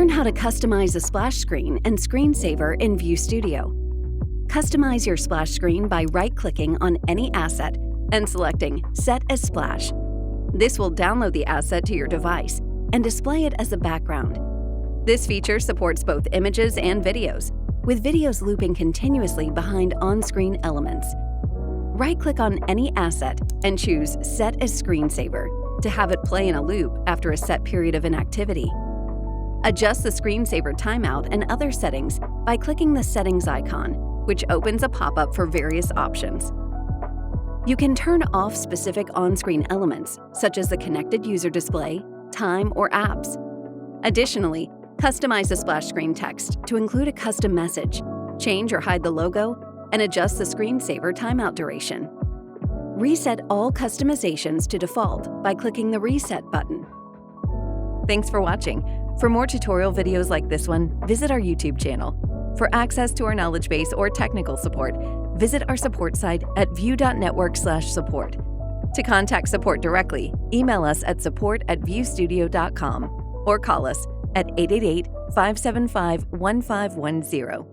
Learn how to customize a splash screen and screensaver in View Studio. Customize your splash screen by right-clicking on any asset and selecting Set as Splash. This will download the asset to your device and display it as a background. This feature supports both images and videos, with videos looping continuously behind on-screen elements. Right-click on any asset and choose Set as Screensaver to have it play in a loop after a set period of inactivity. Adjust the screensaver timeout and other settings by clicking the Settings icon, which opens a pop-up for various options. You can turn off specific on-screen elements, such as the connected user display, time, or apps. Additionally, customize the splash screen text to include a custom message, change or hide the logo, and adjust the screensaver timeout duration. Reset all customizations to default by clicking the Reset button. Thanks for watching. For more tutorial videos like this one, visit our YouTube channel. For access to our knowledge base or technical support, visit our support site at view.network/support. To contact support directly, email us at support@viewstudio.com or call us at 888-575-1510.